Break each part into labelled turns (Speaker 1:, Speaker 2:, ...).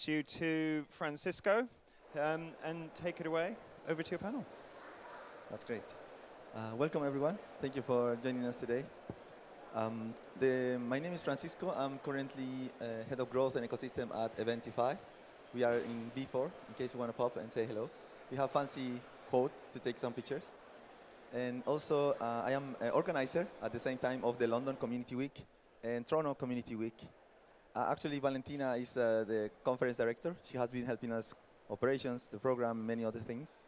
Speaker 1: introduce you to Francisco and take it away. Over to your panel.
Speaker 2: That's great. Welcome, everyone. Thank you for joining us today. My name is Francisco. I'm currently Head of Growth and Ecosystem at Eventify. We are in B4, in case you want to pop and say hello. We have fancy quotes to take some pictures. And also, I am an organizer at the same time of the London Community Week and Toronto Community Week. Actually, Valentina is the conference director. She has been helping us operations, the program, many other things.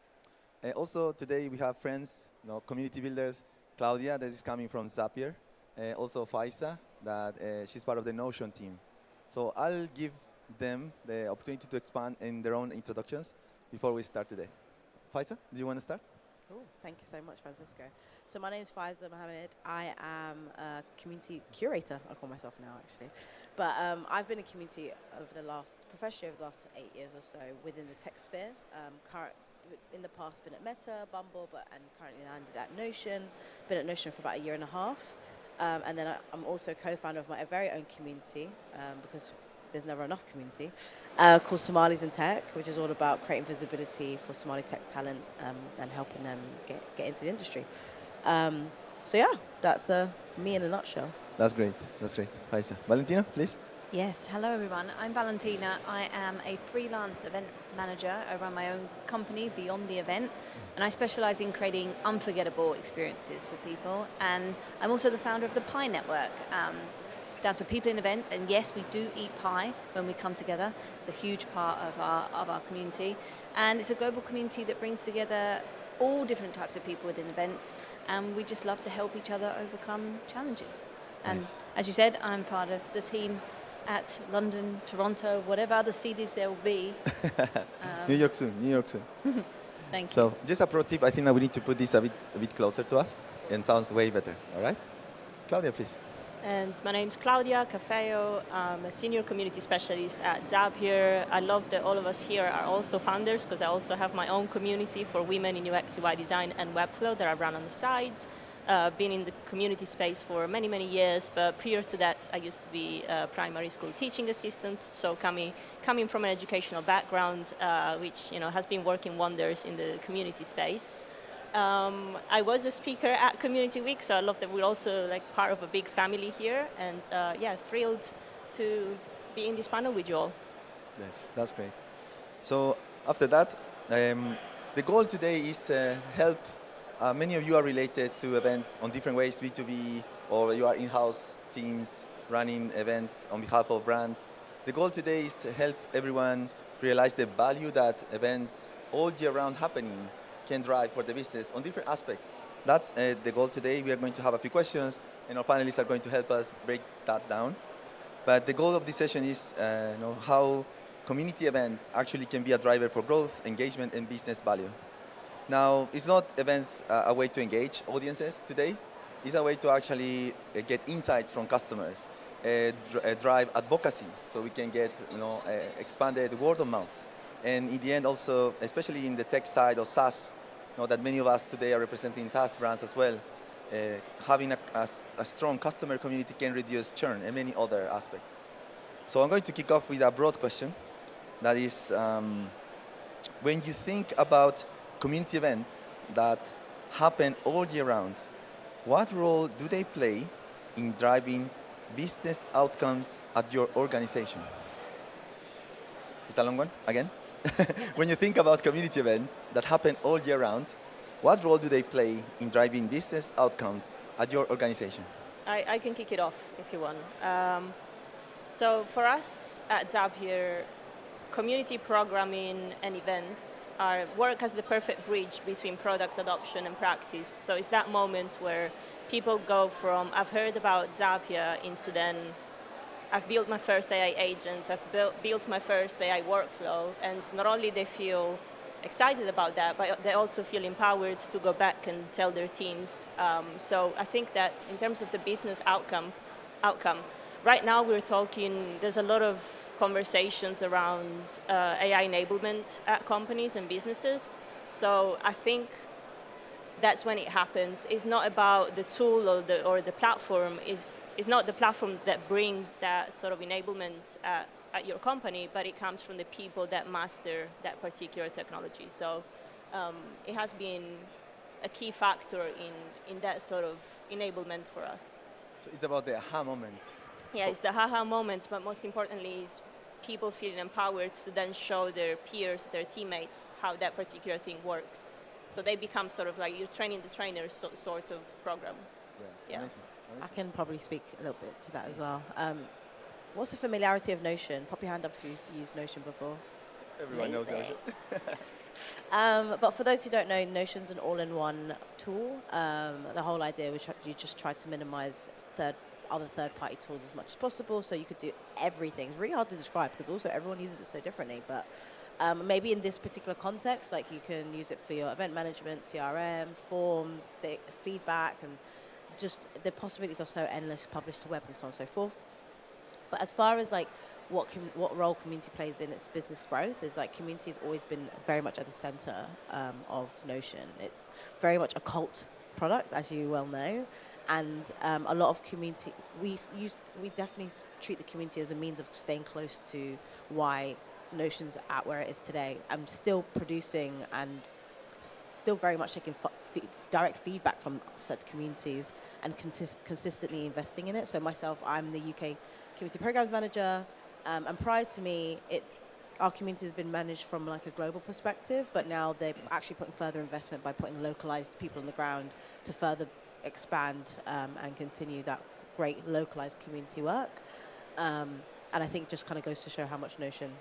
Speaker 2: Also, today we have friends, community builders, Claudia, that is coming from Zapier. Also, Faisa, that she's part of the Notion team. So I'll give them the opportunity to expand in their own introductions before we start today. Faisa, do you want to start?
Speaker 3: Cool. Thank you so much, Francisco. So my name is Faisa Mohamed. I am a community curator, I call myself now, actually. But I've been a community professionally over the last 8 years or so within the tech sphere. In the past, been at Meta, Bumble, and currently landed at Notion. Been at Notion for about a year and a half. And then I'm also co-founder of my very own community, because there's never enough community, called Somalis in Tech, which is all about creating visibility for Somali tech talent and helping them get into the industry. So yeah, that's me in a nutshell.
Speaker 2: That's great. That's great. Faisa. Valentina, please.
Speaker 4: Yes, hello everyone. I'm Valentina. I am a freelance event manager. I run my own company, Beyond the Event, and I specialize in creating unforgettable experiences for people. And I'm also the founder of the Pie Network. Stands for People in Events, and yes, we do eat pie when we come together. It's a huge part of our community. And it's a global community that brings together all different types of people within events, and we just love to help each other overcome challenges. And
Speaker 2: Nice.
Speaker 4: as you said, I'm part of the team at London, Toronto, whatever other cities there will be.
Speaker 2: New York soon.
Speaker 4: Thank you.
Speaker 2: So just a pro tip, I think that we need to put this a bit closer to us and sounds way better, all right? Claudia, please.
Speaker 5: And my name's Claudia, Cafeo. I'm a senior community specialist at Zapier. I love that all of us here are also founders because I also have my own community for women in UX, UI design and Webflow that I run on the side. Been in the community space for many, many years, but prior to that, I used to be a primary school teaching assistant. So coming from an educational background, which has been working wonders in the community space. I was a speaker at Community Week, so I love that we're also like part of a big family here, and yeah, thrilled to be in this panel with you all.
Speaker 2: Yes, that's great. So after that, the goal today is help. Many of you are related to events on different ways, B2B, or you are in-house teams running events on behalf of brands. The goal today is to help everyone realize the value that events all year round happening can drive for the business on different aspects. That's the goal today. We are going to have a few questions, and our panelists are going to help us break that down. But the goal of this session is how community events actually can be a driver for growth, engagement, and business value. Now, it's not events a way to engage audiences today. It's a way to actually get insights from customers, drive advocacy, so we can get expanded word of mouth. And in the end also, especially in the tech side of SaaS, that many of us today are representing SaaS brands as well, having a strong customer community can reduce churn and many other aspects. So I'm going to kick off with a broad question. That is, when you think about community events that happen all year round, what role do they play in driving business outcomes at your organization? It's a long one, again. When you think about community events that happen all year round, what role do they play in driving business outcomes at your organization?
Speaker 5: I can kick it off if you want. So for us at Zapier, community programming and events work as the perfect bridge between product adoption and practice. So it's that moment where people go from, I've heard about Zapier, into then, I've built my first AI agent, I've built my first AI workflow, and not only they feel excited about that, but they also feel empowered to go back and tell their teams. So I think that in terms of the business outcome, right now we're talking, there's a lot of conversations around AI enablement at companies and businesses. So I think that's when it happens. It's not about the tool or the platform. It's not the platform that brings that sort of enablement at at your company, but it comes from the people that master that particular technology. So it has been a key factor in that sort of enablement for us.
Speaker 2: So it's about the aha moment.
Speaker 5: Yeah, it's the haha moments, but most importantly is people feeling empowered to then show their peers, their teammates, how that particular thing works. So they become sort of like you're training the trainers sort of program.
Speaker 2: Yeah, amazing.
Speaker 3: I can probably speak a little bit to that as well. What's the familiarity of Notion? Pop your hand up if you've used Notion before.
Speaker 2: Everyone knows Notion.
Speaker 3: Yes. But for those who don't know, Notion's an all-in-one tool. The whole idea was you just try to minimize other third-party tools as much as possible, so you could do everything. It's really hard to describe because also everyone uses it so differently. But maybe in this particular context, like you can use it for your event management, CRM, forms, feedback, and just the possibilities are so endless. Publish to web and so on and so forth. But as far as like what role community plays in its business growth is like community has always been very much at the center of Notion. It's very much a cult product, as you well know, and a lot of community we definitely treat the community as a means of staying close to why Notion's at where it is today. I'm still producing and still very much taking direct feedback from such communities and consistently investing in it. So myself, I'm the UK Community Programs Manager, and prior to me, our community has been managed from like a global perspective, but now they're actually putting further investment by putting localized people on the ground to further expand and continue that great localized community work. And I think it just kind of goes to show how much Notion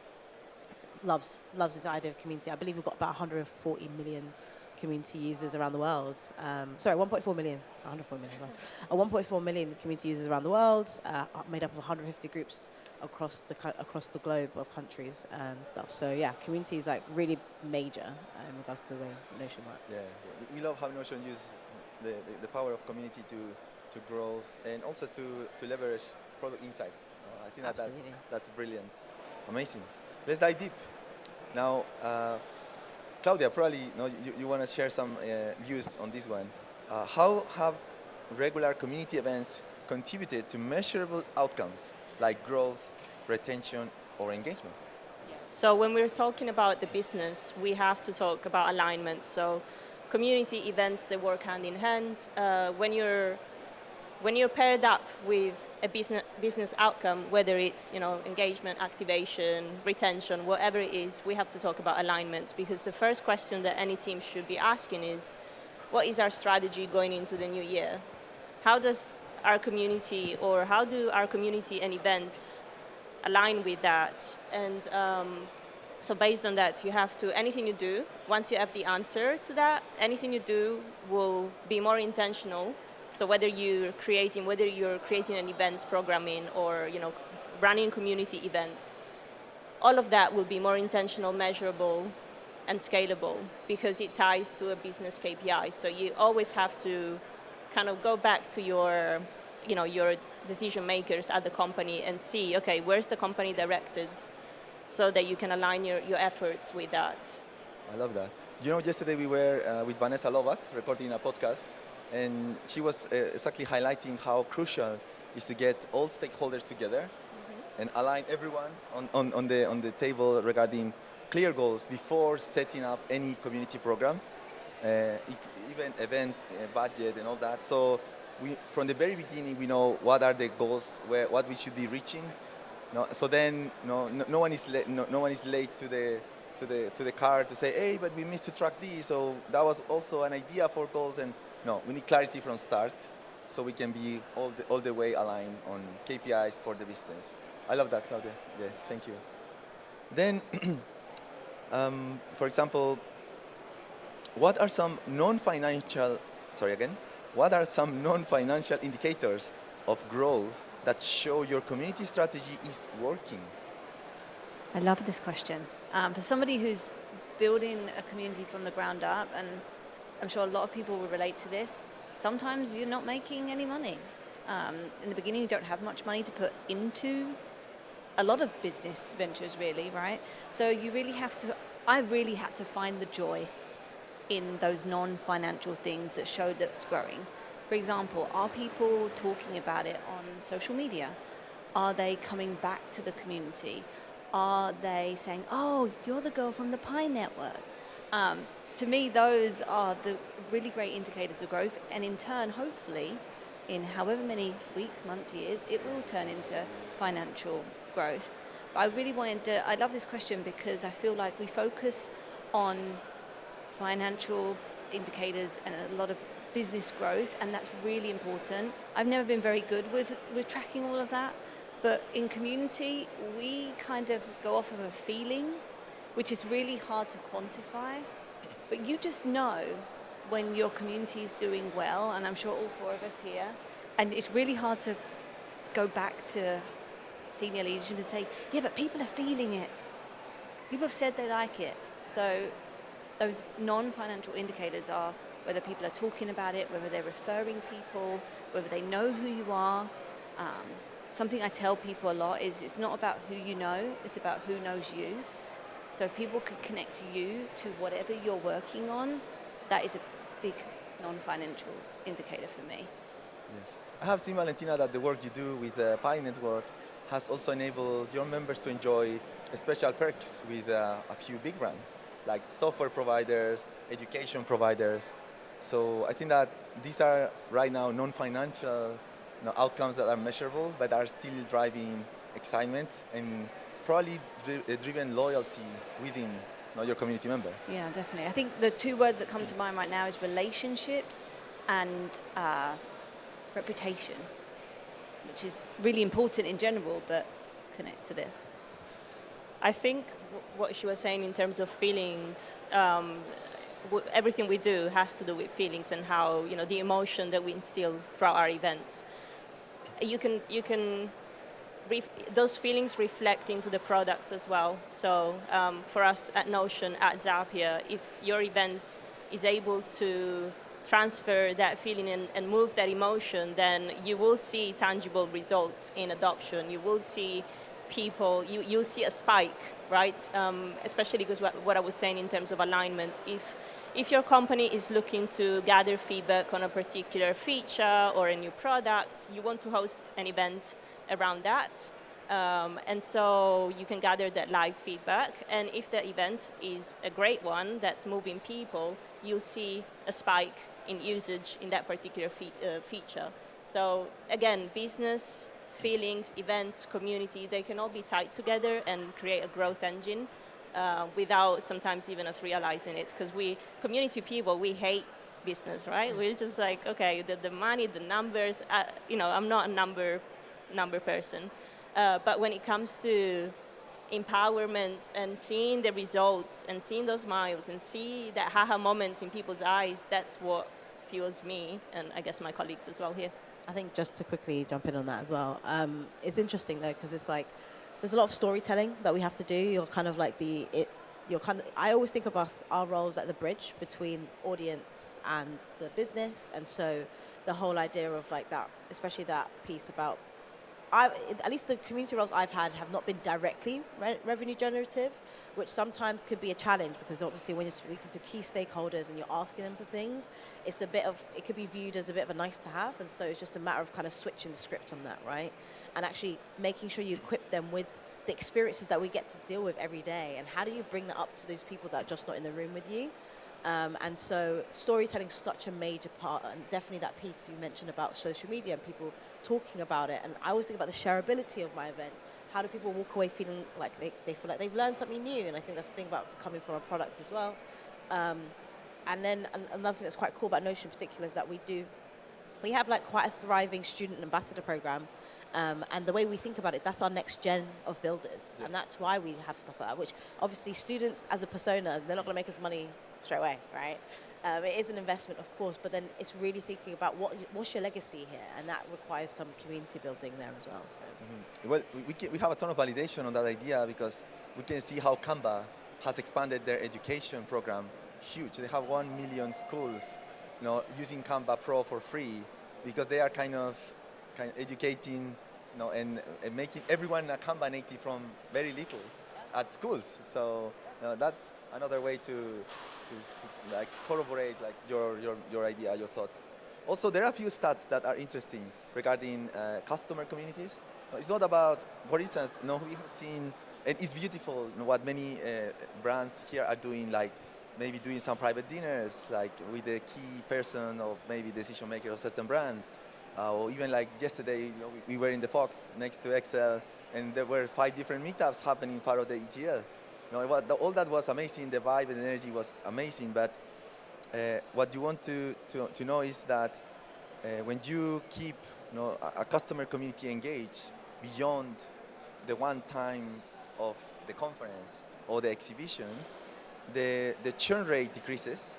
Speaker 3: loves this idea of community. I believe we've got about 140 million community users around the world. 1.4 million. 104 million. 1.4 million community users around the world, made up of 150 groups across the globe of countries and stuff. So yeah, community is like really major in regards to the way Notion works.
Speaker 2: Yeah, so we love how Notion uses the power of community to growth and also to leverage product insights. I think that's brilliant. Amazing. Let's dive deep. Now, Claudia, probably you want to share some views on this one. How have regular community events contributed to measurable outcomes like growth, retention, or engagement?
Speaker 5: So when we're talking about the business, we have to talk about alignment. So community events, they work hand in hand. When you're paired up with a business outcome, whether it's engagement, activation, retention, whatever it is, we have to talk about alignment, because the first question that any team should be asking is, what is our strategy going into the new year? How does our community, or how do our community and events align with that? And so based on that, you have to, anything you do, once you have the answer to that, anything you do will be more intentional. So whether you're creating an events programming or running community events, all of that will be more intentional, measurable, and scalable because it ties to a business KPI. So you always have to kind of go back to your decision makers at the company and see, okay, where's the company directed, so that you can align your efforts with that.
Speaker 2: I love that. Yesterday we were with Vanessa Lovat recording a podcast, and she was exactly highlighting how crucial is to get all stakeholders together and align everyone on the table regarding clear goals before setting up any community program, even events, budget, and all that. So from the very beginning, we know what are the goals, what we should be reaching. So then no one is late to the car to say, hey, but we missed to track this. So that was also an idea for goals, and no, we need clarity from start, so we can be all the way aligned on KPIs for the business. I love that, Claudia. Yeah, thank you. Then, for example, what are some non-financial indicators of growth that show your community strategy is working?
Speaker 4: I love this question. For somebody who's building a community from the ground up, and I'm sure a lot of people will relate to this, sometimes you're not making any money. In the beginning, you don't have much money to put into a lot of business ventures, really, right? So you really I really had to find the joy in those non-financial things that show that it's growing. For example, are people talking about it on social media? Are they coming back to the community? Are they saying, oh, you're the girl from the Pi Network? To me, those are the really great indicators of growth. And in turn, hopefully, in however many weeks, months, years, it will turn into financial growth. But I love this question because I feel like we focus on financial indicators and a lot of business growth, and that's really important. I've never been very good with tracking all of that, but in community, we kind of go off of a feeling, which is really hard to quantify, but you just know when your community is doing well, and I'm sure all four of us here, and it's really hard to go back to senior leadership and say, yeah, but people are feeling it. People have said they like it. So those non-financial indicators are whether people are talking about it, whether they're referring people, whether they know who you are. Something I tell people a lot is it's not about who you know, it's about who knows you. So if people can connect to you, to whatever you're working on, that is a big non-financial indicator for me.
Speaker 2: Yes. I have seen, Valentina, that the work you do with the Pi Network has also enabled your members to enjoy special perks with a few big brands, like software providers, education providers. So I think that these are right now non-financial outcomes that are measurable, but are still driving excitement and probably driven loyalty within your community members.
Speaker 4: Yeah, definitely. I think the two words that come to mind right now is relationships and reputation, which is really important in general, but connects to this.
Speaker 5: I think what she was saying in terms of feelings, everything we do has to do with feelings and how, the emotion that we instill throughout our events. Those feelings reflect into the product as well. So for us at Notion, at Zapier, if your event is able to transfer that feeling and move that emotion, then you will see tangible results in adoption. You will see people, you'll see a spike, right? Especially because what I was saying in terms of alignment. If your company is looking to gather feedback on a particular feature or a new product, you want to host an event around that. And so you can gather that live feedback. And if the event is a great one that's moving people, you'll see a spike in usage in that particular feature. So again, business, feelings, events, community, they can all be tied together and create a growth engine without sometimes even us realizing it. Because community people, we hate business, right? We're just like, okay, the money, the numbers, I'm not a number person. But when it comes to empowerment and seeing the results and seeing those smiles and see that haha moment in people's eyes, that's what fuels me and I guess my colleagues as well here.
Speaker 3: I think just to quickly jump in on that as well, it's interesting though because it's like there's a lot of storytelling that we have to do. You're kind of like I always think of our roles like the bridge between audience and the business, and so the whole idea of like that, especially that piece about at least the community roles I've had have not been directly revenue generative, which sometimes could be a challenge because obviously when you're speaking to key stakeholders and you're asking them for things, it could be viewed as a bit of a nice to have, and so it's just a matter of kind of switching the script on that, right? And actually making sure you equip them with the experiences that we get to deal with every day, and how do you bring that up to those people that are just not in the room with you? And so storytelling is such a major part, and definitely that piece you mentioned about social media and people talking about it. And I always think about the shareability of my event. How do people walk away feeling like they feel like they've learned something new? And I think that's the thing about coming from a product as well. And then another thing that's quite cool about Notion in particular is that we have like quite a thriving student ambassador program. And the way we think about it, that's our next gen of builders. Yeah. And that's why we have stuff like that, which obviously students as a persona, they're not going to make us money straight away, right? It is an investment, of course, but then it's really thinking about what's your legacy here, and that requires some community building there as well. So.
Speaker 2: Mm-hmm. Well, we have a ton of validation on that idea because we can see how Canva has expanded their education program huge. They have 1 million schools, using Canva Pro for free because they are kind of educating, and making everyone a Canva native from very little at schools. So that's another way to like corroborate like your idea, your thoughts. Also, there are a few stats that are interesting regarding customer communities. It's not about, for instance, we have seen, and it's beautiful what many brands here are doing, like maybe doing some private dinners, like with the key person or maybe decision maker of certain brands. Or even like yesterday, we were in the Fox next to Excel, and there were 5 different meetups happening part of the ETL. All that was amazing. The vibe and the energy was amazing. But what you want to know is that when you keep a customer community engaged beyond the one time of the conference or the exhibition, the churn rate decreases.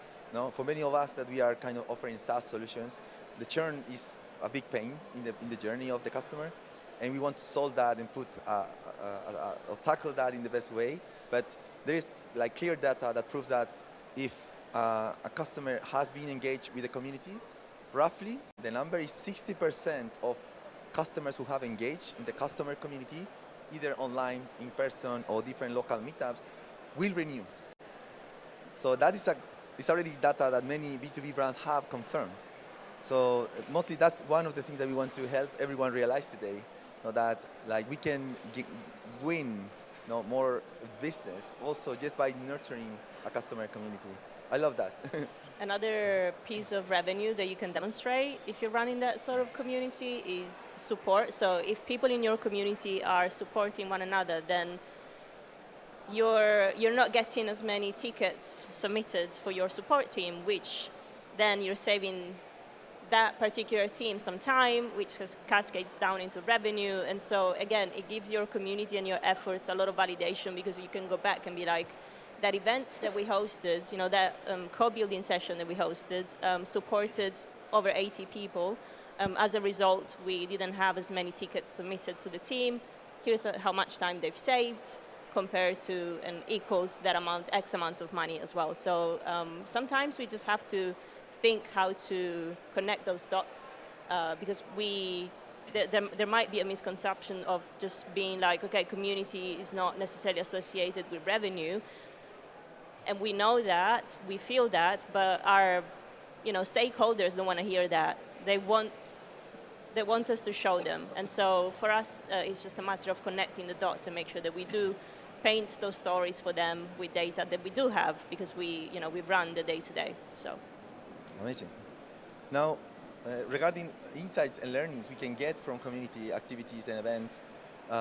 Speaker 2: For many of us that we are kind of offering SaaS solutions, the churn is a big pain in the journey of the customer, and we want to solve that and or tackle that in the best way. But there is like clear data that proves that if a customer has been engaged with the community, roughly the number is 60% of customers who have engaged in the customer community, either online, in person, or different local meetups, will renew. So that is it's already data that many B2B brands have confirmed. So mostly that's one of the things that we want to help everyone realize today, that like we can win more business also just by nurturing a customer community. I love that.
Speaker 5: Another piece of revenue that you can demonstrate if you're running that sort of community is support. So if people in your community are supporting one another, then you're not getting as many tickets submitted for your support team, which then you're saving that particular team some time, which cascades down into revenue. And so again, it gives your community and your efforts a lot of validation, because you can go back and be like, that event that we hosted, that co-building session that we hosted, supported over 80 people. As a result, we didn't have as many tickets submitted to the team. Here's how much time they've saved compared to, and equals that amount, X amount of money as well. So sometimes we just have to think how to connect those dots, because there might be a misconception of just being like, okay, community is not necessarily associated with revenue. And we know that, we feel that, but our stakeholders don't want to hear that. They want us to show them. And so for us, it's just a matter of connecting the dots and make sure that we do paint those stories for them with data that we do have, because we run the day-to-day. So.
Speaker 2: Amazing. Now, regarding insights and learnings we can get from community activities and events,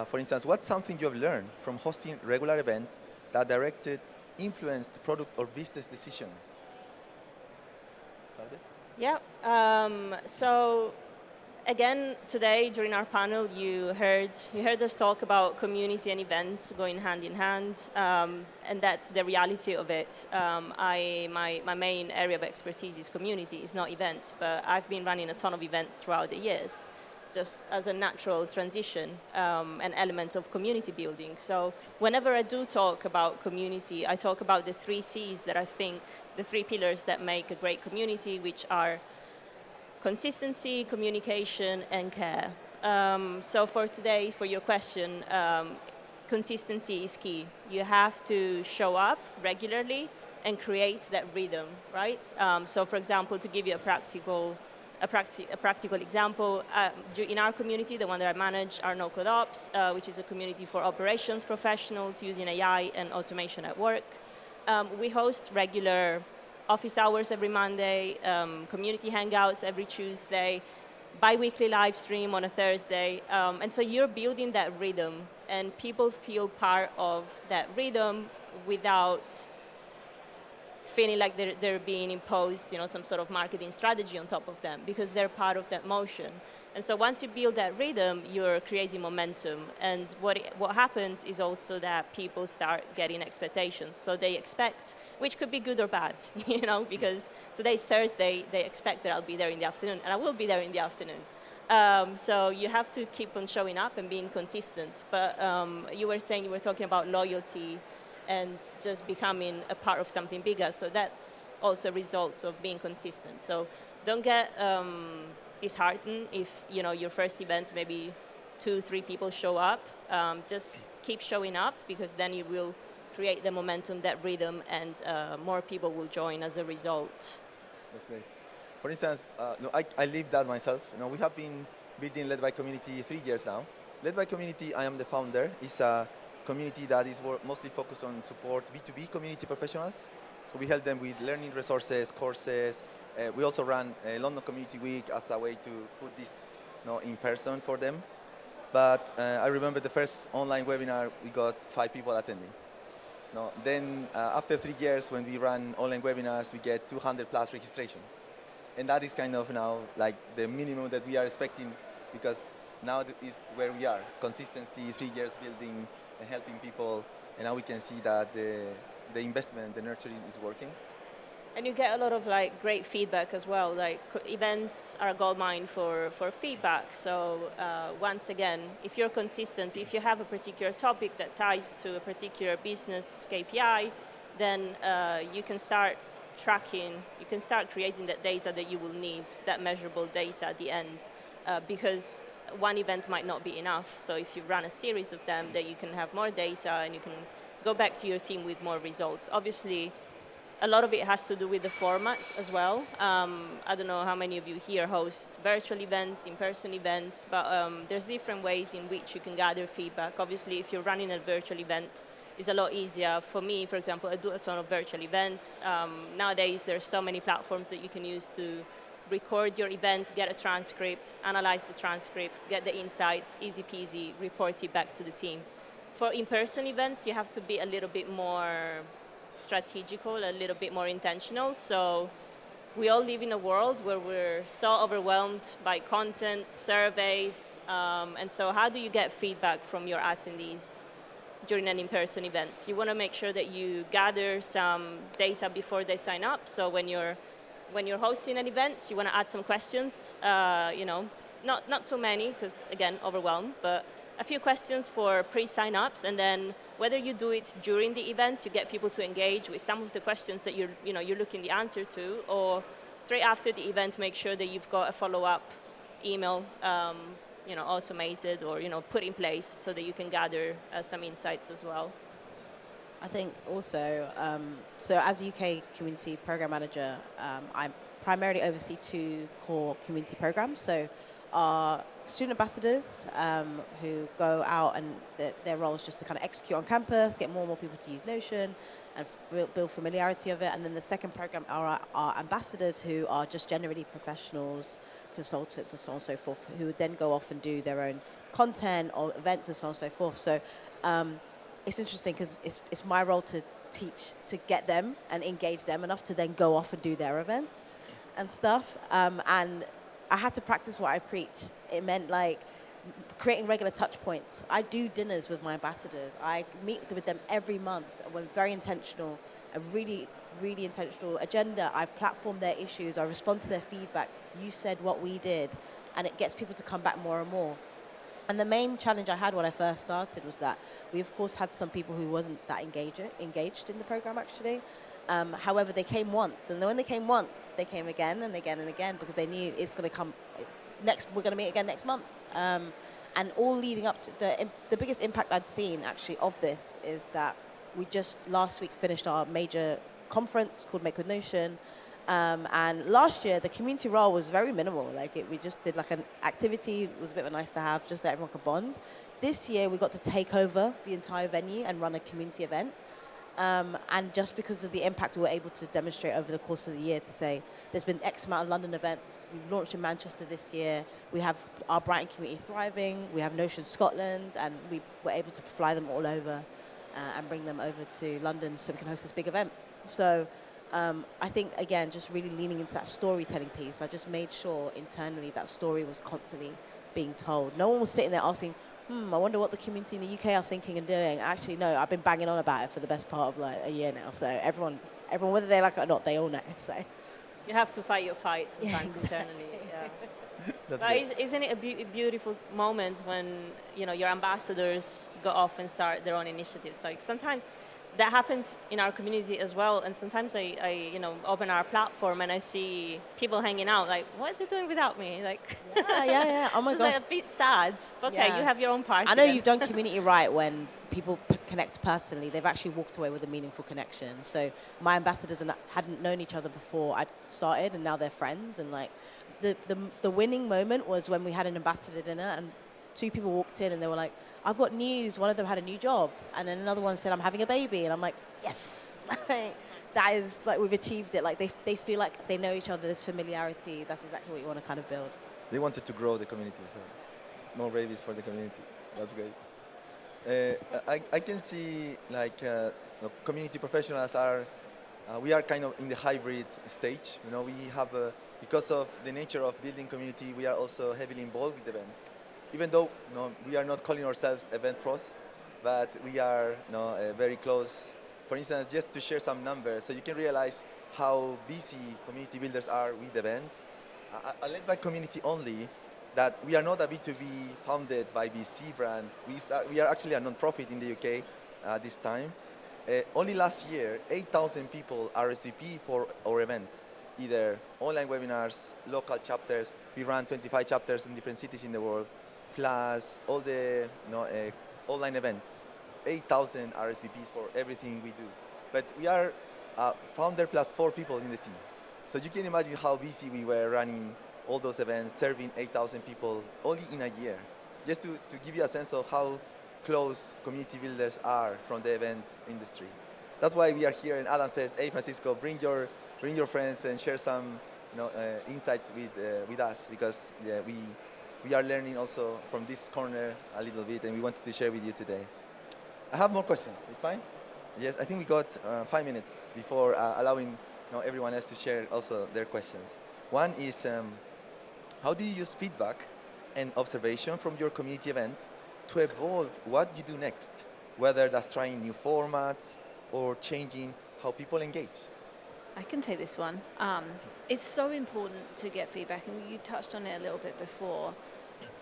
Speaker 2: for instance, what's something you have learned from hosting regular events that influenced product or business decisions? Claudia?
Speaker 5: Yeah. So again, today during our panel, you heard us talk about community and events going hand in hand, and that's the reality of it. My main area of expertise is community, it's not events, but I've been running a ton of events throughout the years, just as a natural transition, an element of community building. So whenever I do talk about community, I talk about the 3 C's that I think, the 3 pillars that make a great community, which are consistency, communication, and care. So for today, for your question, consistency is key. You have to show up regularly and create that rhythm, right? So for example, to give you a practical example, in our community, the one that I manage, are No Code Ops, which is a community for operations professionals using AI and automation at work. We host regular office hours every Monday, community hangouts every Tuesday, bi-weekly live stream on a Thursday. And so you're building that rhythm, and people feel part of that rhythm without feeling like they're being imposed, some sort of marketing strategy on top of them, because they're part of that motion. And so once you build that rhythm, you're creating momentum. And what happens is also that people start getting expectations. So they expect, which could be good or bad, because today's Thursday, they expect that I'll be there in the afternoon, and I will be there in the afternoon. So you have to keep on showing up and being consistent. But you were talking about loyalty and just becoming a part of something bigger. So that's also a result of being consistent. So don't get disheartened if your first event maybe 2-3 people show up. Just keep showing up, because then you will create the momentum, that rhythm, and more people will join as a result.
Speaker 2: That's great. For instance, I live that myself. We have been building Led by Community 3 years now, Led by Community, I am the founder. It's a community that is mostly focused on support B2B community professionals. So we help them with learning resources, courses. We also run a London Community Week as a way to put this in person for them. But I remember the first online webinar, we got 5 people attending. Then after 3 years, when we run online webinars, we get 200 plus registrations. And that is kind of now like the minimum that we are expecting, because now that is where we are. Consistency, 3 years building and helping people. And now we can see that the investment, the nurturing is working.
Speaker 5: And you get a lot of like great feedback as well. Like events are a goldmine for feedback. So once again, if you're consistent, if you have a particular topic that ties to a particular business KPI, then you can start tracking, you can start creating that data that you will need, that measurable data at the end, because one event might not be enough. So if you run a series of them, then you can have more data and you can go back to your team with more results. Obviously, a lot of it has to do with the format as well. I don't know how many of you here host virtual events, in-person events, but there's different ways in which you can gather feedback. Obviously, if you're running a virtual event, it's a lot easier. For me, for example, I do a ton of virtual events. Nowadays, there's so many platforms that you can use to record your event, get a transcript, analyze the transcript, get the insights, easy peasy, report it back to the team. For in-person events, you have to be a little bit more strategical, a little bit more intentional. So we all live in a world where we're so overwhelmed by content, surveys, and so how do you get feedback from your attendees during an in-person event? You want to make sure that you gather some data before they sign up. So when you're hosting an event, you want to add some questions, not too many, because again, overwhelmed, but a few questions for pre-sign-ups, and then whether you do it during the event, you get people to engage with some of the questions that you're looking the answer to, or straight after the event, make sure that you've got a follow-up email, automated or put in place so that you can gather some insights as well.
Speaker 3: I think also, so as UK Community Program Manager, I primarily oversee 2 core community programs. So our student ambassadors who go out, and their role is just to kind of execute on campus, get more and more people to use Notion and build familiarity of it. And then the second program are our ambassadors, who are just generally professionals, consultants and so on and so forth, who would then go off and do their own content or events and so on and so forth. So it's interesting because it's my role to teach, to get them and engage them enough to then go off and do their events and stuff. And I had to practice what I preach. It meant like creating regular touch points. I do dinners with my ambassadors. I meet with them every month. We're very intentional, a really, really intentional agenda. I platform their issues. I respond to their feedback. You said what we did, and it gets people to come back more and more. And the main challenge I had when I first started was that we, of course, had some people who wasn't that engaged in the program, actually. However, they came once, and then when they came once, they came again and again and again, because they knew it's going to come next. We're going to meet again next month, and all leading up to the biggest impact I'd seen actually of this is that we just last week finished our major conference called Make with Notion, and last year the community role was very minimal. We just did like an activity. It was a bit of a nice to have, just so everyone could bond. This year we got to take over the entire venue and run a community event. And just because of the impact we were able to demonstrate over the course of the year, to say there's been X amount of London events. We've launched in Manchester this year. We have our Brighton community thriving. We have Notion Scotland, and we were able to fly them all over and bring them over to London so we can host this big event. So I think, again, just really leaning into that storytelling piece. I just made sure internally that story was constantly being told. No one was sitting there asking, I wonder what the community in the UK are thinking and doing. Actually, no, I've been banging on about it for the best part of like a year now. So everyone, whether they like it or not, they all know. So
Speaker 5: you have to fight your fight sometimes internally. Yeah.
Speaker 2: That's
Speaker 5: but
Speaker 2: great.
Speaker 5: isn't it a beautiful moment when your ambassadors go off and start their own initiatives? Like sometimes that happened in our community as well, and sometimes I open our platform and I see people hanging out like, what are they doing without me? Like
Speaker 3: yeah. Oh my
Speaker 5: it's
Speaker 3: gosh.
Speaker 5: like a bit sad. Okay,
Speaker 3: Yeah.
Speaker 5: you have your own party.
Speaker 3: I know
Speaker 5: then.
Speaker 3: you've done community right when people connect personally. They've actually walked away with a meaningful connection. So my ambassadors hadn't known each other before I started, and now they're friends. And like the winning moment was when we had an ambassador dinner, and 2 people walked in and they were like, I've got news. One of them had a new job. And then another one said, I'm having a baby. And I'm like, yes. That is, like, we've achieved it. Like, they feel like they know each other. There's familiarity. That's exactly what you want to kind of build.
Speaker 2: They wanted to grow the community, so more babies for the community. That's great. I can see, like, community professionals are, we are kind of in the hybrid stage. You know, we have, because of the nature of building community, we are also heavily involved with events. Even though, you know, we are not calling ourselves event pros, but we are, you know, very close. For instance, just to share some numbers, so you can realize how busy community builders are with events. I led by community only, that we are not a B2B founded by BC brand. We are actually a non-profit in the UK at this time. Only last year, 8,000 people RSVP for our events, either online webinars, local chapters. We run 25 chapters in different cities in the world, plus all the online events. 8,000 RSVPs for everything we do. But we are founder plus 4 people in the team. So you can imagine how busy we were running all those events, serving 8,000 people only in a year. Just to give you a sense of how close community builders are from the events industry. That's why we are here, and Adam says, hey Francisco, bring your friends and share some insights with us, because we are learning also from this corner a little bit, and we wanted to share with you today. I have more questions, it's fine? Yes, I think we got 5 minutes before allowing everyone else to share also their questions. One is, how do you use feedback and observation from your community events to evolve what you do next, whether that's trying new formats or changing how people engage?
Speaker 4: I can take this one. It's so important to get feedback, and you touched on it a little bit before,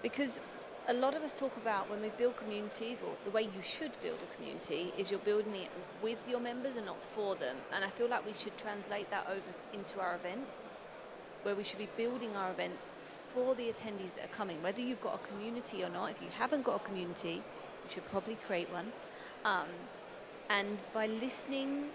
Speaker 4: because a lot of us talk about when we build communities, or the way you should build a community is you're building it with your members and not for them. And I feel like we should translate that over into our events, where we should be building our events for the attendees that are coming, whether you've got a community or not. If you haven't got a community, you should probably create one. And by listening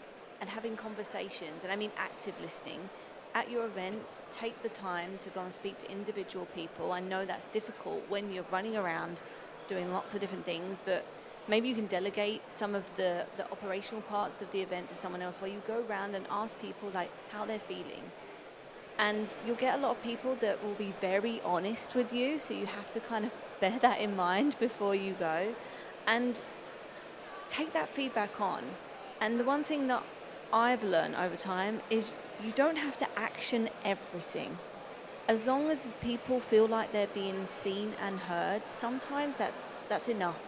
Speaker 4: and having conversations, and I mean active listening, at your events, take the time to go and speak to individual people. I know that's difficult when you're running around doing lots of different things, but maybe you can delegate some of the operational parts of the event to someone else, where you go around and ask people like how they're feeling. And you'll get a lot of people that will be very honest with you, so you have to kind of bear that in mind before you go. And take that feedback on. And the one thing that I've learned over time is you don't have to action everything. As long as people feel like they're being seen and heard, sometimes that's enough.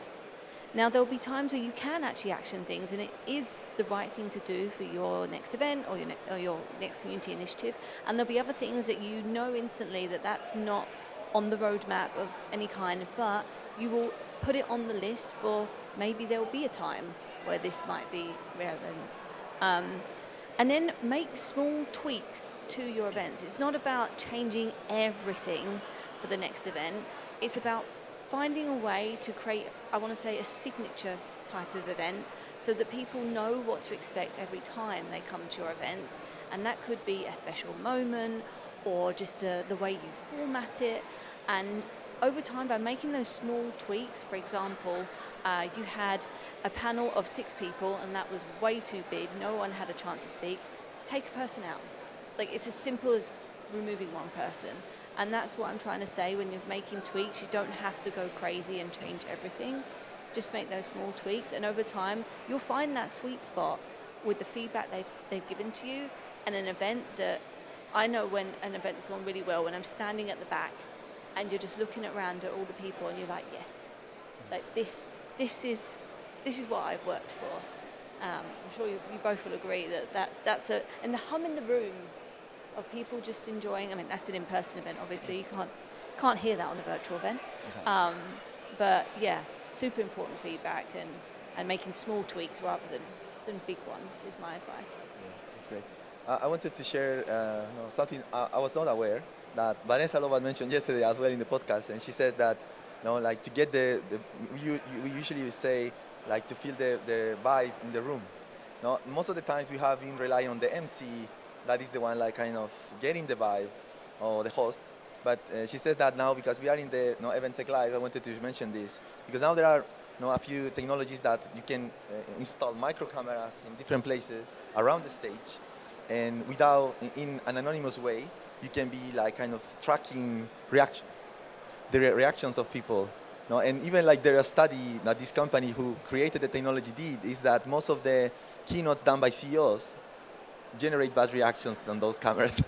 Speaker 4: Now, there'll be times where you can actually action things, and it is the right thing to do for your next event or your next community initiative. And there'll be other things that you know instantly that that's not on the roadmap of any kind, but you will put it on the list for maybe there will be a time where this might be relevant. And then make small tweaks to your events. It's not about changing everything for the next event. It's about finding a way to create, I want to say, a signature type of event, so that people know what to expect every time they come to your events. And that could be a special moment, or just the way you format it. And over time, by making those small tweaks, for example, you had a panel of 6 people and that was way too big, no one had a chance to speak. Take a person out. Like, it's as simple as removing one person. And that's what I'm trying to say. When you're making tweaks, you don't have to go crazy and change everything. Just make those small tweaks, and over time you'll find that sweet spot with the feedback they've given to you. And an event that, I know when an event has gone really well, when I'm standing at the back and you're just looking around at all the people and you're like, yes, like this is what I've worked for. I'm sure you both will agree that's and the hum in the room of people just enjoying. I mean, that's an in-person event, obviously. You can't hear that on a virtual event. But yeah, super important feedback, and making small tweaks rather than big ones is my advice.
Speaker 2: Yeah, that's great. I wanted to share something I was not aware that Vanessa Lobat mentioned yesterday as well in the podcast, and she said that like to get we usually say like to feel the vibe in the room. Most of the times we have been relying on the MC, that is the one like kind of getting the vibe, or the host. But she says that now because we are in the Event Tech Live, I wanted to mention this because now there are a few technologies that you can install micro cameras in different places around the stage, and without in an anonymous way, you can be like kind of tracking reactions, the reactions of people. No, and even like there a study that this company who created the technology did is that most of the keynotes done by CEOs generate bad reactions on those cameras.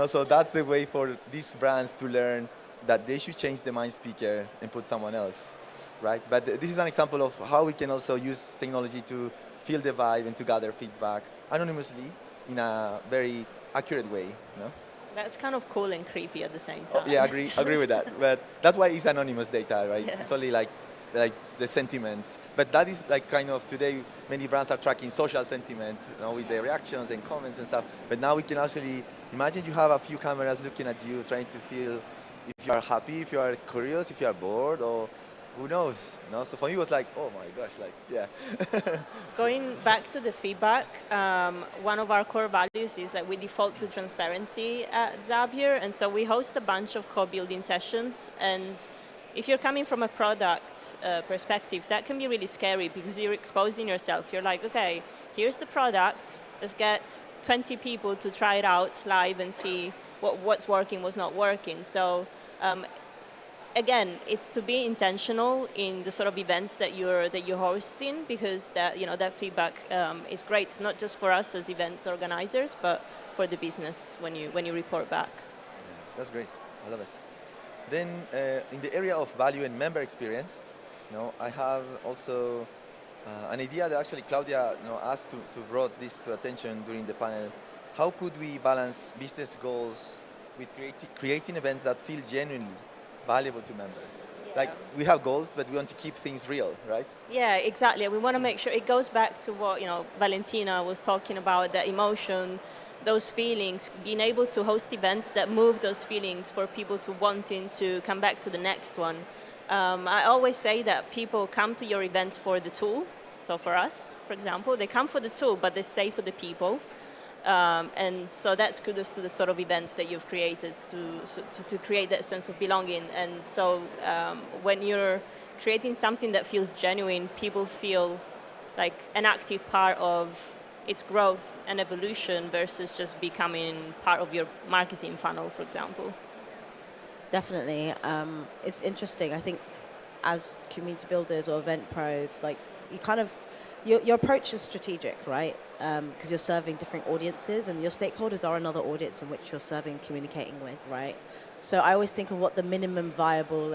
Speaker 2: So that's the way for these brands to learn that they should change the mind speaker and put someone else, right? But this is an example of how we can also use technology to feel the vibe and to gather feedback anonymously in a very accurate way.
Speaker 5: That's kind of cool and creepy at the same time.
Speaker 2: Yeah, agree with that. But that's why it's anonymous data, right?
Speaker 5: Yeah.
Speaker 2: It's only like the sentiment. But that is like kind of today, many brands are tracking social sentiment, with the reactions and comments and stuff. But now we can actually imagine you have a few cameras looking at you, trying to feel if you are happy, if you are curious, if you are bored, or who knows? So for me, it was like, oh my gosh, like, yeah.
Speaker 5: Going back to the feedback, one of our core values is that we default to transparency at Zapier, and so we host a bunch of co-building sessions. And if you're coming from a product perspective, that can be really scary because you're exposing yourself. You're like, okay, here's the product. Let's get 20 people to try it out live and see what's working, what's not working. So. Again, it's to be intentional in the sort of events that you're hosting, because that feedback is great, not just for us as events organizers, but for the business when you report back.
Speaker 2: Yeah, that's great. I love it. Then in the area of value and member experience, I have also an idea that actually Claudia asked to brought this to attention during the panel. How could we balance business goals with creating events that feel genuinely valuable to members?
Speaker 5: Yeah.
Speaker 2: Like, we have goals, but we want to keep things real, right?
Speaker 5: Yeah, exactly. We want to make sure it goes back to what Valentina was talking about, the emotion, those feelings, being able to host events that move those feelings for people to wanting to come back to the next one. I always say that people come to your event for the tool. So for us, for example, they come for the tool, but they stay for the people. And so that's kudos to the sort of events that you've created to create that sense of belonging. And so when you're creating something that feels genuine, people feel like an active part of its growth and evolution versus just becoming part of your marketing funnel, for example.
Speaker 3: Definitely. It's interesting. I think as community builders or event pros, like you kind of, your approach is strategic, right? Because you're serving different audiences and your stakeholders are another audience in which you're serving, communicating with, right? So I always think of what the minimum viable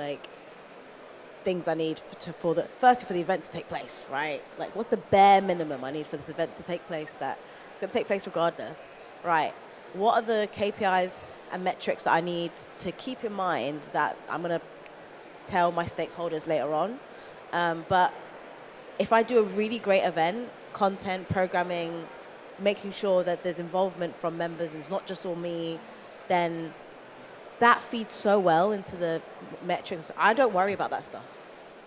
Speaker 3: things I need firstly for the event to take place, right? Like, what's the bare minimum I need for this event to take place that it's going to take place regardless, right? What are the KPIs and metrics that I need to keep in mind that I'm going to tell my stakeholders later on? But if I do a really great event, content, programming, making sure that there's involvement from members and it's not just all me, then that feeds so well into the metrics. I don't worry about that stuff.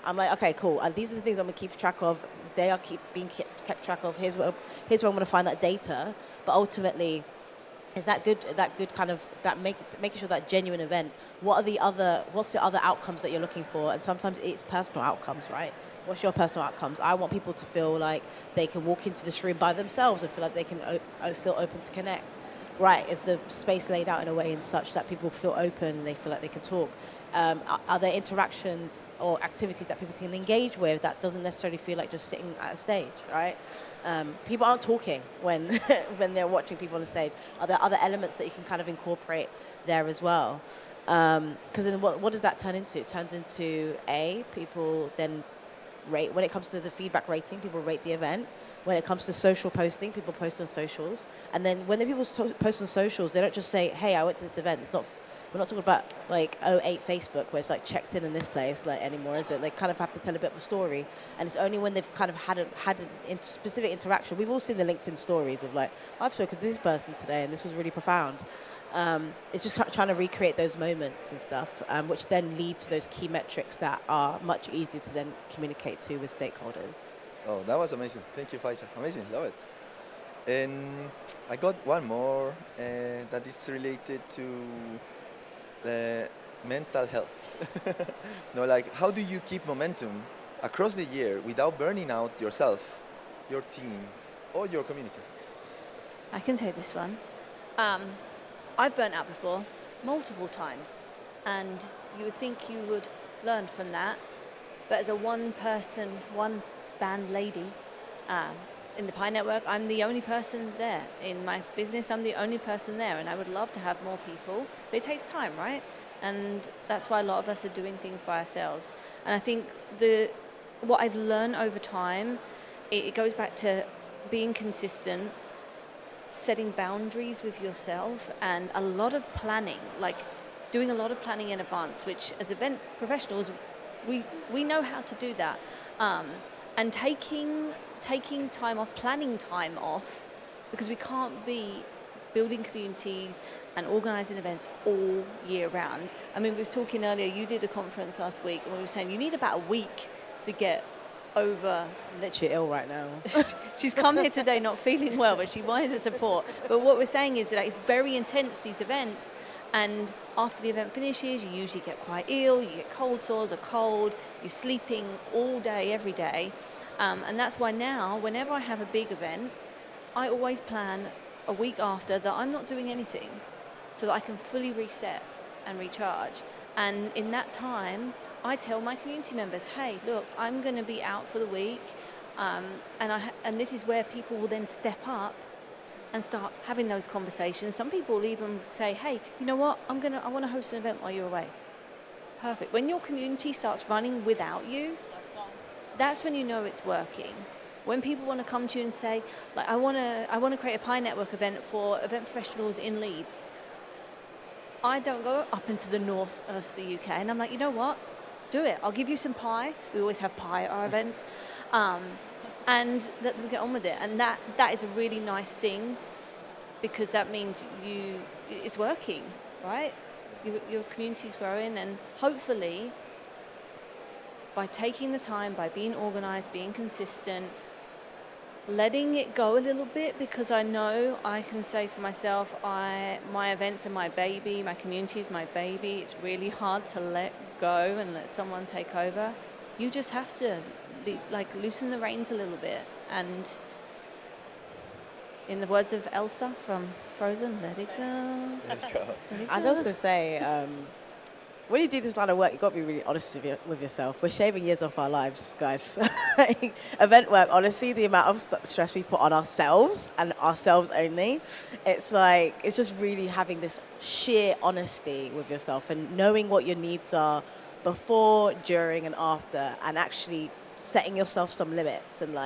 Speaker 3: I'm like, okay, cool. These are the things I'm going to keep track of. They are being kept track of. Here's where I'm going to find that data. But ultimately, is that good? Making sure that genuine event. What's the other outcomes that you're looking for? And sometimes it's personal outcomes, right? What's your personal outcomes? I want people to feel like they can walk into this room by themselves and feel like they can feel open to connect. Right, is the space laid out in a way in such that people feel open and they feel like they can talk? Are there interactions or activities that people can engage with that doesn't necessarily feel like just sitting at a stage, right? People aren't talking when when they're watching people on the stage. Are there other elements that you can kind of incorporate there as well? Because then what does that turn into? It turns into people then rate. When it comes to the feedback rating, people rate the event. When it comes to social posting, people post on socials. And then when the people post on socials, they don't just say, hey, I went to this event. We're not talking about like 08 Facebook where it's like checked in this place anymore, is it? They kind of have to tell a bit of a story. And it's only when they've kind of had an specific interaction. We've all seen the LinkedIn stories of like, I've spoken to this person today and this was really profound. It's just trying to recreate those moments and stuff, which then lead to those key metrics that are much easier to then communicate to with stakeholders.
Speaker 2: Oh, that was amazing. Thank you, Faisa. Amazing. Love it. And I got one more that is related to mental health. Like how do you keep momentum across the year without burning out yourself, your team, or your community?
Speaker 4: I can take this one. I've burnt out before, multiple times, and you would think you would learn from that. But as a one-person, one-band lady in the Pi Network, I'm the only person there. In my business, I'm the only person there, and I would love to have more people. But it takes time, right? And that's why a lot of us are doing things by ourselves. And I think what I've learned over time, it goes back to being consistent, setting boundaries with yourself, and a lot of planning, like doing a lot of planning in advance, which as event professionals, we know how to do that. And taking time off, planning time off, because we can't be building communities and organising events all year round. I mean, we were talking earlier, you did a conference last week, and we were saying you need about a week to get over.
Speaker 3: I'm literally ill right now.
Speaker 4: She's come here today not feeling well, but she wanted to support. But what we're saying is that it's very intense, these events, and after the event finishes, you usually get quite ill, you get cold sores, a cold, you're sleeping all day, every day. And that's why now, whenever I have a big event, I always plan a week after that I'm not doing anything, so that I can fully reset and recharge. And in that time, I tell my community members, hey, look, I'm going to be out for the week, and this is where people will then step up and start having those conversations. Some people will even say, hey, you know what, I want to host an event while you're away. Perfect. When your community starts running without you, that's when you know it's working. When people want to come to you and say, like, I want to create a Pi Network event for event professionals in Leeds. I don't go up into the north of the UK, and I'm like, you know what? Do it. I'll give you some pie. We always have pie at our events, and let them get on with it. And that is a really nice thing, because that means it's working, right? Your community's growing, and hopefully, by taking the time, by being organised, being consistent, letting it go a little bit, because I know I can say for myself, my events are my baby, my community is my baby. It's really hard to let go and let someone take over. You just have to loosen the reins a little bit, and in the words of Elsa from Frozen, let it go.
Speaker 2: There you go.
Speaker 4: Let it
Speaker 3: I'd
Speaker 4: go.
Speaker 3: also say, when you do this line of work, you've got to be really honest with yourself. We're shaving years off our lives, guys. Event work, honestly, the amount of stress we put on ourselves and ourselves only, it's just really having this sheer honesty with yourself and knowing what your needs are before, during, and after, and actually setting yourself some limits and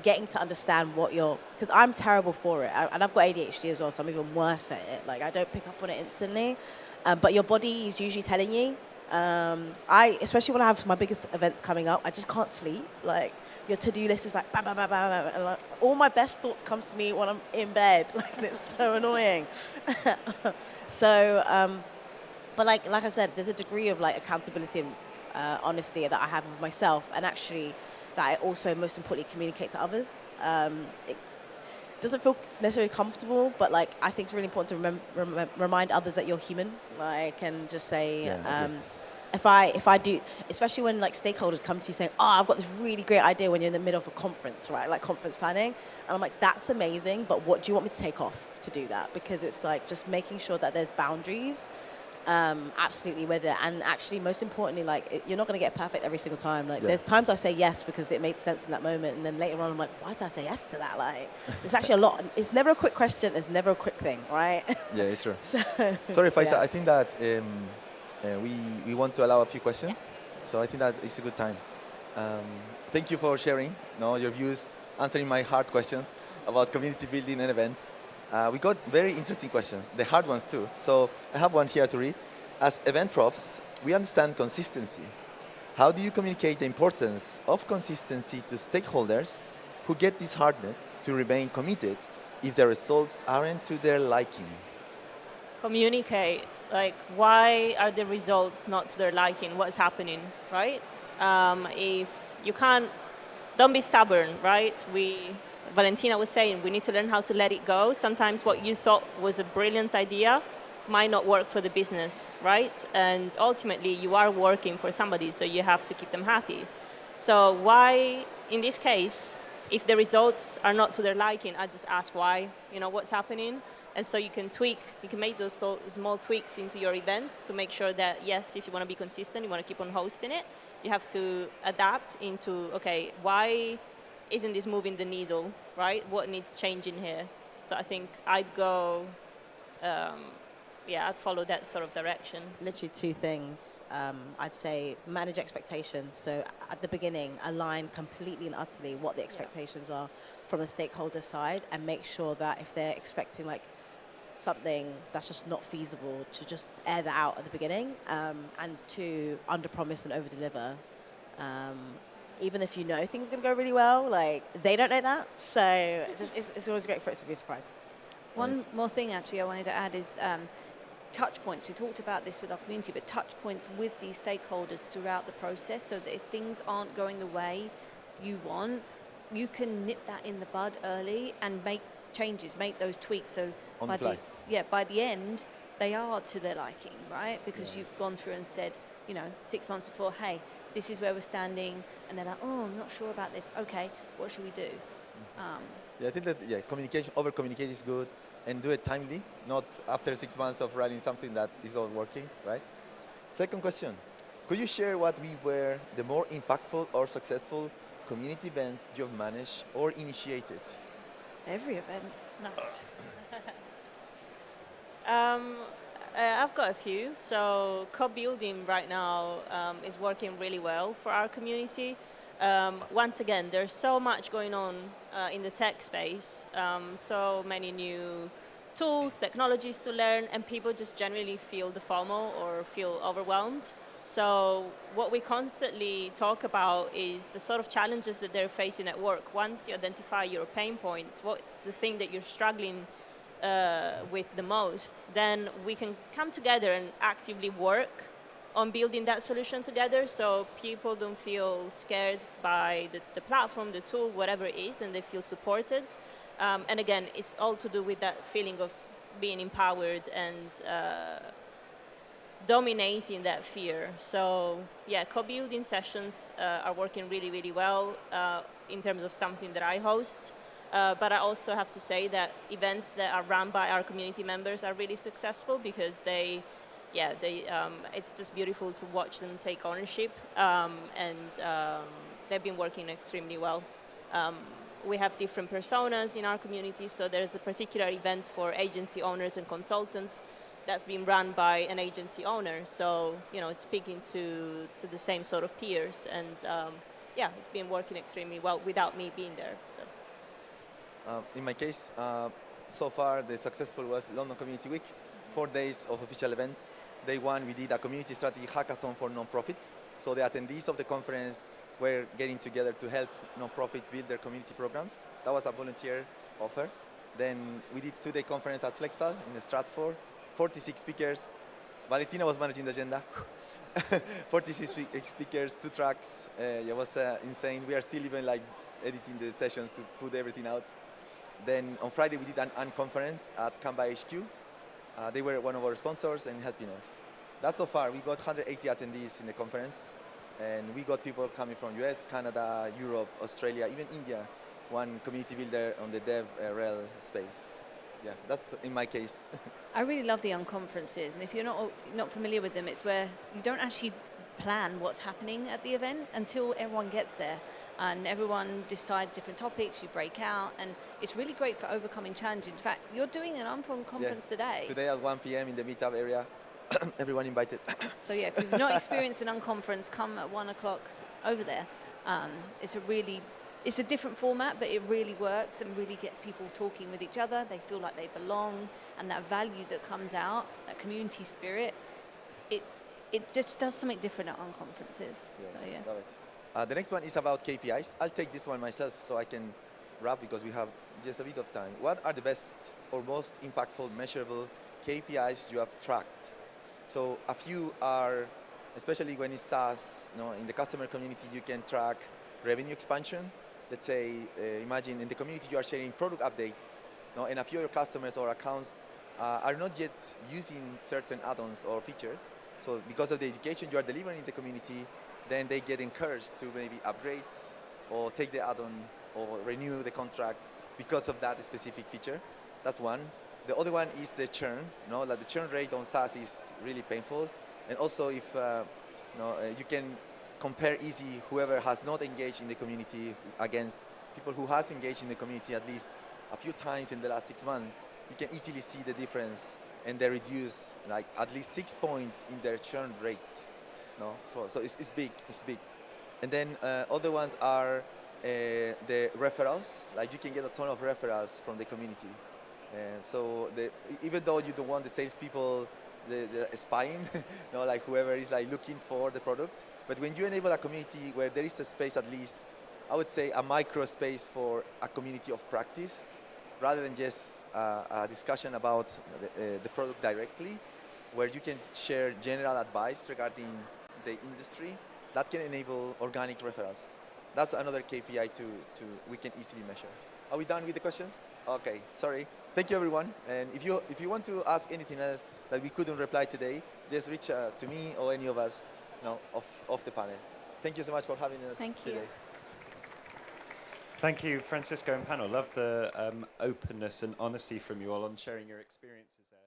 Speaker 3: getting to understand what because I'm terrible for it, and I've got ADHD as well, so I'm even worse at it. I don't pick up on it instantly. But your body is usually telling you. Especially when I have my biggest events coming up, I just can't sleep. Your to-do list is bam, bam, bam, bam, and all my best thoughts come to me when I'm in bed. And it's so annoying. But like I said, there's a degree of accountability and honesty that I have with myself, and actually that I also most importantly communicate to others. It doesn't feel necessarily comfortable, but I think it's really important to remind others that you're human, and just say, if I do, especially when stakeholders come to you saying, oh, I've got this really great idea when you're in the middle of a conference, right? Conference planning, and I'm like, that's amazing, but what do you want me to take off to do that? Because it's just making sure that there's boundaries. Absolutely with it, and actually most importantly, you're not going to get perfect every single time. There's times I say yes because it made sense in that moment, and then later on I'm like, why did I say yes to that? It's actually a lot. It's never a quick question, it's never a quick thing, right?
Speaker 2: Yeah, it's true. Sorry, Faisa, I think that we want to allow a few questions, so I think that it's a good time. Thank you for sharing your views, answering my hard questions about community building and events. We got very interesting questions, the hard ones too. So I have one here to read. As event profs, we understand consistency. How do you communicate the importance of consistency to stakeholders who get disheartened to remain committed if the results aren't to their liking?
Speaker 5: Communicate, why are the results not to their liking? What's happening, right? If you can't, don't be stubborn, right? Valentina was saying we need to learn how to let it go. Sometimes what you thought was a brilliant idea might not work for the business, right? And ultimately, you are working for somebody, so you have to keep them happy. So why, in this case, if the results are not to their liking, I just ask why, what's happening. And so you can make those small tweaks into your events to make sure that, yes, if you want to be consistent, you want to keep on hosting it, you have to adapt into, okay, why isn't this moving the needle, right? What needs changing here? So I think I'd go, I'd follow that sort of direction.
Speaker 3: Literally two things. I'd say manage expectations. So at the beginning, align completely and utterly what the expectations are from the stakeholder side, and make sure that if they're expecting like something that's just not feasible, to just air that out at the beginning, and to under-promise and over-deliver. Even if you know things are going to go really well, like they don't know that. So it's always great for it to be a surprise.
Speaker 4: One more thing actually I wanted to add is touch points. We talked about this with our community, but touch points with these stakeholders throughout the process, so that if things aren't going the way you want, you can nip that in the bud early and make changes, make those tweaks. So by the end, they are to their liking, right? Because you've gone through and said, 6 months before, hey, this is where we're standing, and they're like, oh, I'm not sure about this. Okay, what should we do?
Speaker 2: I think that over-communicate is good, and do it timely, not after 6 months of running something that is not working, right? Second question, could you share what were the more impactful or successful community events you've managed or initiated?
Speaker 4: Every event. No.
Speaker 5: I've got a few. So co-building right now is working really well for our community. Once again, there's so much going on in the tech space, so many new tools, technologies to learn, and people just generally feel the FOMO or feel overwhelmed. So what we constantly talk about is the sort of challenges that they're facing at work. Once you identify your pain points, what's the thing that you're struggling with the most, then we can come together and actively work on building that solution together, so people don't feel scared by the platform, the tool, whatever it is, and they feel supported. And again, it's all to do with that feeling of being empowered and dominating that fear. So yeah, co-building sessions are working really, really well in terms of something that I host. But I also have to say that events that are run by our community members are really successful, because it's just beautiful to watch them take ownership, and they've been working extremely well. We have different personas in our community, so there's a particular event for agency owners and consultants that's been run by an agency owner. So, it's speaking to the same sort of peers, and it's been working extremely well without me being there. So.
Speaker 2: In my case, so far the successful was London Community Week, 4 days of official events. Day one, we did a community strategy hackathon for nonprofits. So the attendees of the conference were getting together to help nonprofits build their community programs. That was a volunteer offer. Then we did 2-day conference at Plexal in Stratford, 46 speakers. Valentina was managing the agenda. 46 speakers, 2 tracks. It was insane. We are still even editing the sessions to put everything out. Then on Friday we did an conference at Canva HQ. They were one of our sponsors and helping us. That's so far. We got 180 attendees in the conference, and we got people coming from US, Canada, Europe, Australia, even India. One community builder on the DevRel space. Yeah, that's in my case.
Speaker 4: I really love the unconferences, and if you're not familiar with them, it's where you don't actually plan what's happening at the event until everyone gets there. And everyone decides different topics, you break out, and it's really great for overcoming challenges. In fact, you're doing an Unfon conference today.
Speaker 2: Today at 1 p.m. in the meetup area, everyone invited.
Speaker 4: So yeah, if you've not experienced an unconference, come at 1 o'clock over there. It's a different format, but it really works and really gets people talking with each other. They feel like they belong, and that value that comes out, that community spirit, it just does something different at unconferences.
Speaker 2: Yes,
Speaker 4: so, yeah.
Speaker 2: love it. The next one is about KPIs. I'll take this one myself so I can wrap, because we have just a bit of time. What are the best or most impactful measurable KPIs you have tracked? So a few are, especially when it's SaaS, in the customer community, you can track revenue expansion. Let's say, imagine in the community you are sharing product updates, and a few of your customers or accounts are not yet using certain add-ons or features. So because of the education you are delivering in the community, then they get encouraged to maybe upgrade or take the add-on or renew the contract because of that specific feature. That's one. The other one is the churn. Like the churn rate on SaaS is really painful. And also if you can compare easy whoever has not engaged in the community against people who has engaged in the community at least a few times in the last 6 months, you can easily see the difference, and they reduce like at least 6 points in their churn rate. So it's big. And then other ones are the referrals. Like you can get a ton of referrals from the community. So even though you don't want the salespeople the spying, like whoever is like looking for the product, but when you enable a community where there is a space, at least I would say a micro space for a community of practice, rather than just a discussion about the product directly, where you can share general advice regarding the industry, that can enable organic referrals. That's another KPI we can easily measure. Are we done with the questions? Okay, sorry. Thank you, everyone. And if you want to ask anything else that we couldn't reply today, just reach out to me or any of us off the panel. Thank you so much for having us today.
Speaker 1: Thank you, Francisco and panel. Love the openness and honesty from you all on sharing your experiences there.